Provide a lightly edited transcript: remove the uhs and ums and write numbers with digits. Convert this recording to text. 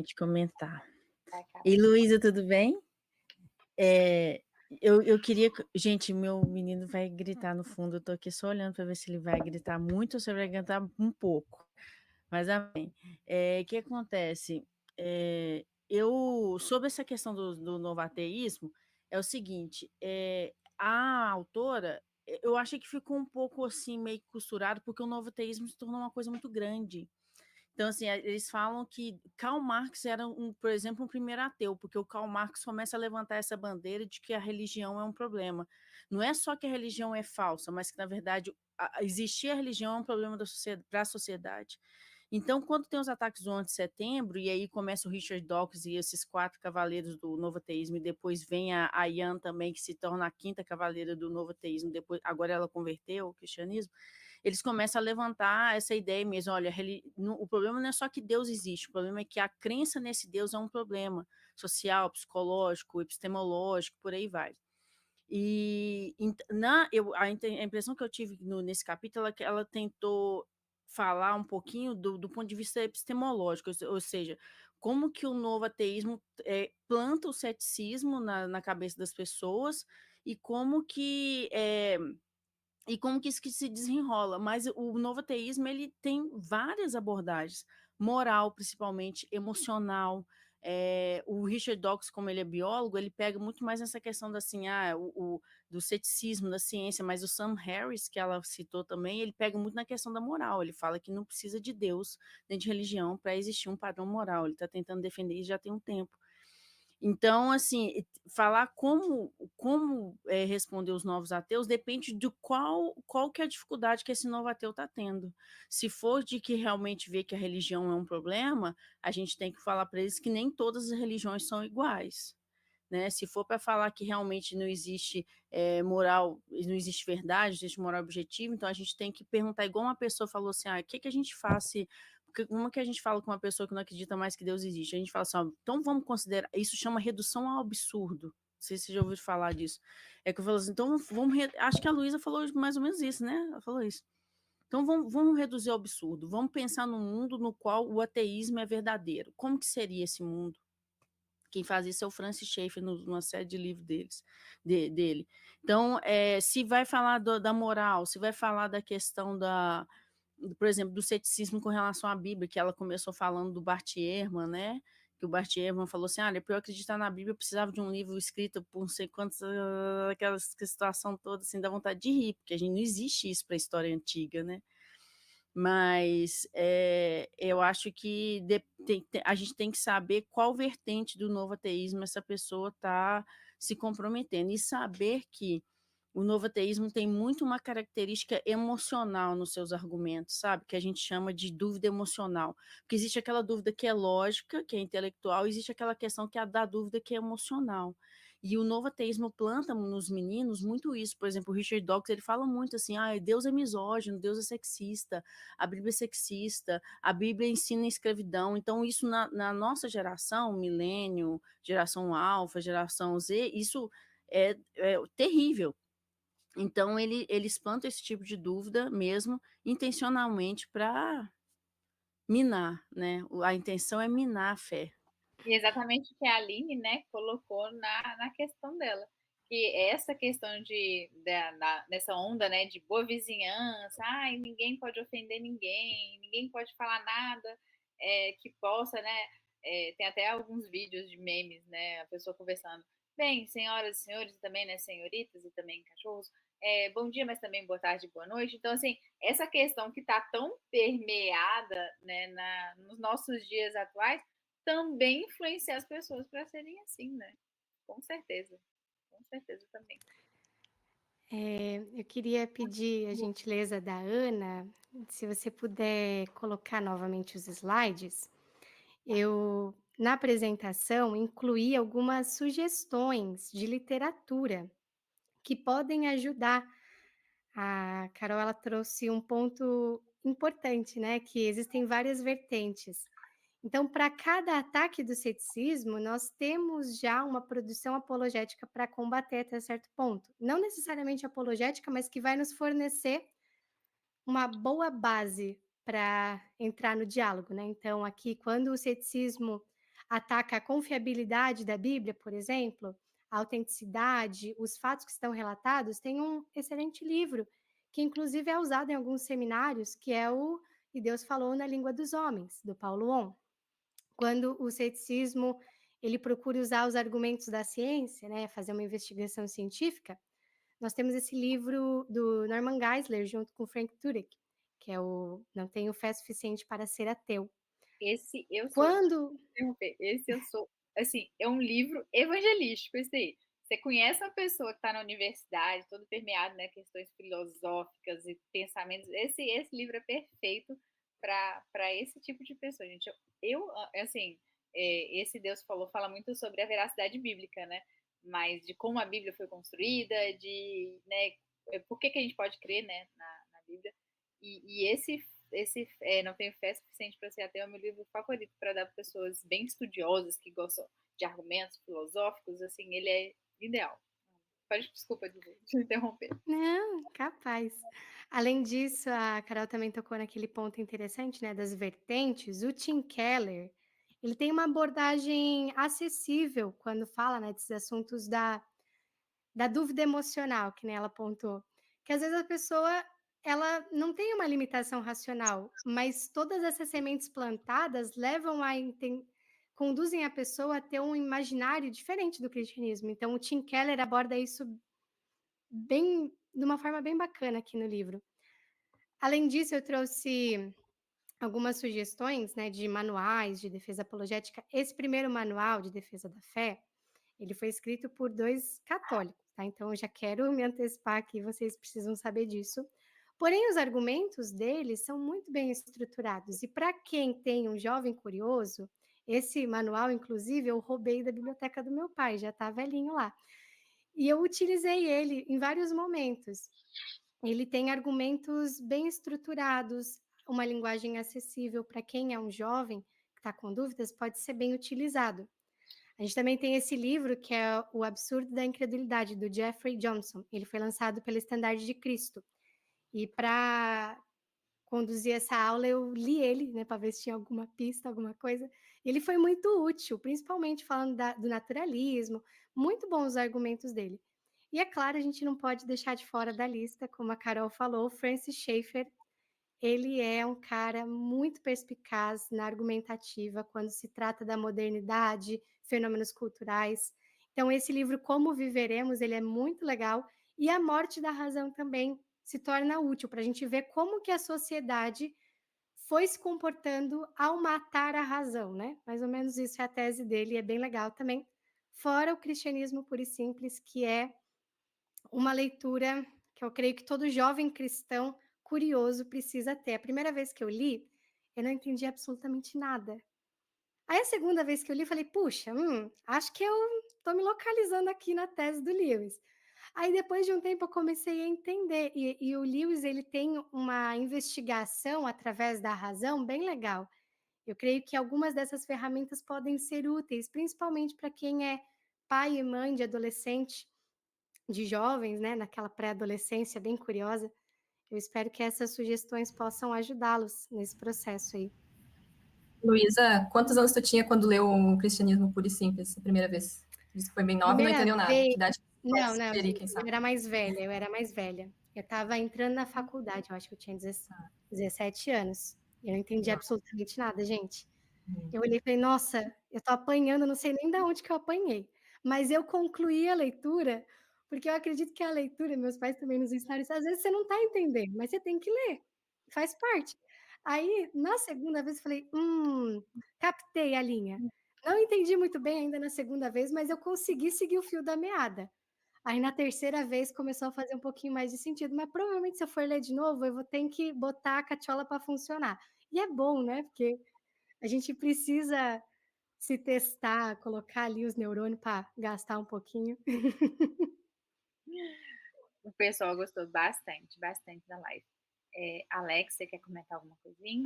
de comentar. Vai, Carla. E Luísa, tudo bem? Eu queria. Gente, meu menino vai gritar no fundo. Eu tô aqui só olhando para ver se ele vai gritar muito ou se ele vai gritar um pouco. Mas amém. O que acontece? Sobre essa questão do novo ateísmo, é o seguinte: a autora, eu achei que ficou um pouco assim, meio costurado, porque o novo ateísmo se tornou uma coisa muito grande. Então, assim, eles falam que Karl Marx era, por exemplo, um primeiro ateu, porque o Karl Marx começa a levantar essa bandeira de que a religião é um problema. Não é só que a religião é falsa, mas que, na verdade, existir a religião é um problema para a sociedade. Então, quando tem os ataques do 11 de setembro, e aí começa o Richard Dawkins e esses 4 cavaleiros do novo ateísmo, e depois vem a Yan também, que se torna a 5ª cavaleira do novo ateísmo, depois, agora ela converteu ao cristianismo, eles começam a levantar essa ideia mesmo, olha, o problema não é só que Deus existe, o problema é que a crença nesse Deus é um problema social, psicológico, epistemológico, por aí vai. E a impressão que eu tive nesse capítulo é que ela tentou falar um pouquinho do ponto de vista epistemológico, ou seja, como que o novo ateísmo planta o ceticismo na cabeça das pessoas e como que isso que se desenrola. Mas o novo ateísmo ele tem várias abordagens, moral, principalmente, emocional. O Richard Dawkins, como ele é biólogo, ele pega muito mais nessa questão da, assim, do ceticismo, da ciência, mas o Sam Harris, que ela citou também, ele pega muito na questão da moral. Ele fala que não precisa de Deus nem de religião para existir um padrão moral. Ele está tentando defender isso já tem um tempo. Então, assim, falar como responder os novos ateus depende de qual que é a dificuldade que esse novo ateu está tendo. Se for de que realmente vê que a religião é um problema, a gente tem que falar para eles que nem todas as religiões são iguais. Né? Se for para falar que realmente não existe moral, não existe verdade, não existe moral objetiva, então a gente tem que perguntar, igual uma pessoa falou assim, o que a gente faz se... Como que a gente fala com uma pessoa que não acredita mais que Deus existe? A gente fala assim, então vamos considerar, isso chama redução ao absurdo. Não sei se você já ouviu falar disso. É que eu falo assim, então acho que a Luísa falou mais ou menos isso, né? Ela falou isso. Então vamos reduzir ao absurdo, vamos pensar num mundo no qual o ateísmo é verdadeiro. Como que seria esse mundo? Quem faz isso é o Francis Schaeffer, numa série de livros dele. Então, se vai falar da moral, se vai falar da questão por exemplo, do ceticismo com relação à Bíblia, que ela começou falando do Bart Ehrman, né? Que o Bart Ehrman falou assim, para eu acreditar na Bíblia, eu precisava de um livro escrito por não sei quantos, aquela situação toda, assim, dá vontade de rir, porque não existe isso para a história antiga, né? Mas eu acho que a gente tem que saber qual vertente do novo ateísmo essa pessoa está se comprometendo e saber que o novo ateísmo tem muito uma característica emocional nos seus argumentos, sabe? Que a gente chama de dúvida emocional. Porque existe aquela dúvida que é lógica, que é intelectual, e existe aquela questão que é da dúvida que é emocional. E o novo ateísmo planta nos meninos muito isso. Por exemplo, o Richard Dawkins, ele fala muito assim, Deus é misógino, Deus é sexista, a Bíblia é sexista, a Bíblia ensina escravidão. Então, isso na nossa geração, milênio, geração alfa, geração Z, isso é terrível. Então, ele espanta esse tipo de dúvida mesmo, intencionalmente, para minar, né? A intenção é minar a fé. E exatamente o que a Aline, né, colocou na questão dela. Que essa questão nessa onda, né, de boa vizinhança, ninguém pode ofender ninguém, ninguém pode falar nada que possa, né, tem até alguns vídeos de memes, né, a pessoa conversando, bem, senhoras e senhores, e também, né, senhoritas e também cachorros, bom dia, mas também boa tarde, boa noite. Então, assim, essa questão que está tão permeada, né, nos nossos dias atuais, também influenciar as pessoas para serem assim, né? Com certeza também. Eu queria pedir a gentileza da Ana, se você puder colocar novamente os slides. Eu, na apresentação, incluí algumas sugestões de literatura que podem ajudar. A Carol, ela trouxe um ponto importante, né? Que existem várias vertentes. Então, para cada ataque do ceticismo, nós temos já uma produção apologética para combater até certo ponto. Não necessariamente apologética, mas que vai nos fornecer uma boa base para entrar no diálogo, né? Então, aqui, quando o ceticismo ataca a confiabilidade da Bíblia, por exemplo, a autenticidade, os fatos que estão relatados, tem um excelente livro, que inclusive é usado em alguns seminários, que é o E Deus Falou na Língua dos Homens, do Paulo On. Quando o ceticismo ele procura usar os argumentos da ciência, né, fazer uma investigação científica, nós temos esse livro do Norman Geisler junto com Frank Turek, que é o Não Tenho Fé Suficiente para Ser Ateu. Esse eu sou, Quando esse eu sou, assim, é um livro evangelístico esse aí. Você conhece uma pessoa que está na universidade, todo permeado, né, questões filosóficas e pensamentos, esse livro é perfeito para esse tipo de pessoa, gente. Assim, esse Deus falou, fala muito sobre a veracidade bíblica, né? Mas de como a Bíblia foi construída, de, né, por que a gente pode crer, né, na Bíblia. E esse Não Tenho Fé Suficiente para Ser Ateu é o meu livro favorito para dar para pessoas bem estudiosas que gostam de argumentos filosóficos, assim, ele é ideal. Desculpa de interromper. Não, capaz. Além disso, a Carol também tocou naquele ponto interessante, né, das vertentes. O Tim Keller, ele tem uma abordagem acessível quando fala, né, desses assuntos da dúvida emocional, que nem ela apontou. Que às vezes a pessoa, ela não tem uma limitação racional, mas todas essas sementes plantadas levam conduzem a pessoa a ter um imaginário diferente do cristianismo. Então, o Tim Keller aborda isso de uma forma bem bacana aqui no livro. Além disso, eu trouxe algumas sugestões, né, de manuais de defesa apologética. Esse primeiro manual de defesa da fé, ele foi escrito por 2 católicos, tá? Então eu já quero me antecipar aqui, vocês precisam saber disso. Porém, os argumentos deles são muito bem estruturados e para quem tem um jovem curioso, esse manual, inclusive, eu roubei da biblioteca do meu pai, já está velhinho lá. E eu utilizei ele em vários momentos. Ele tem argumentos bem estruturados, uma linguagem acessível para quem é um jovem que está com dúvidas, pode ser bem utilizado. A gente também tem esse livro que é O Absurdo da Incredulidade, do Jeffrey Johnson. Ele foi lançado pela Estandarte de Cristo. E para conduzir essa aula, eu li ele, né, para ver se tinha alguma pista, alguma coisa. E ele foi muito útil, principalmente falando do naturalismo. Muito bons os argumentos dele. E é claro, a gente não pode deixar de fora da lista, como a Carol falou, Francis Schaeffer. Ele é um cara muito perspicaz na argumentativa quando se trata da modernidade, fenômenos culturais. Então, esse livro, Como Viveremos, ele é muito legal. E A Morte da Razão também se torna útil para a gente ver como que a sociedade foi se comportando ao matar a razão, né? Mais ou menos isso é a tese dele, e é bem legal também. Fora o cristianismo puro e simples, que é uma leitura que eu creio que todo jovem cristão curioso precisa ter. A primeira vez que eu li, eu não entendi absolutamente nada. Aí a segunda vez que eu li, falei, puxa, acho que eu estou me localizando aqui na tese do Lewis. Aí depois de um tempo eu comecei a entender, e o Lewis ele tem uma investigação através da razão bem legal. Eu creio que algumas dessas ferramentas podem ser úteis, principalmente para quem é pai e mãe de adolescente, de jovens, né, naquela pré-adolescência bem curiosa. Eu espero que essas sugestões possam ajudá-los nesse processo aí. Luísa, quantos anos tu tinha quando leu o Cristianismo Puro e Simples, a primeira vez? Disse que foi bem nova e não Primeira entendeu nada. vez Que idade não, pode não, sugerir, gente, quem sabe? eu era mais velha. Eu estava entrando na faculdade, eu acho que eu tinha 17 anos. Eu não entendi absolutamente nada, gente. Eu olhei e falei: "Nossa, eu tô apanhando, não sei nem da onde que eu apanhei". Mas eu concluí a leitura, porque eu acredito que a leitura, meus pais também nos ensinaram isso, às vezes você não tá entendendo, mas você tem que ler, faz parte. Aí, na segunda vez, eu falei: captei a linha". Não entendi muito bem ainda na segunda vez, mas eu consegui seguir o fio da meada. Aí na terceira vez começou a fazer um pouquinho mais de sentido, mas provavelmente se eu for ler de novo, eu vou ter que botar a cachola para funcionar. E é bom, né, porque a gente precisa se testar, colocar ali os neurônios para gastar um pouquinho. O pessoal gostou bastante, bastante da live. Alex, você quer comentar alguma coisinha?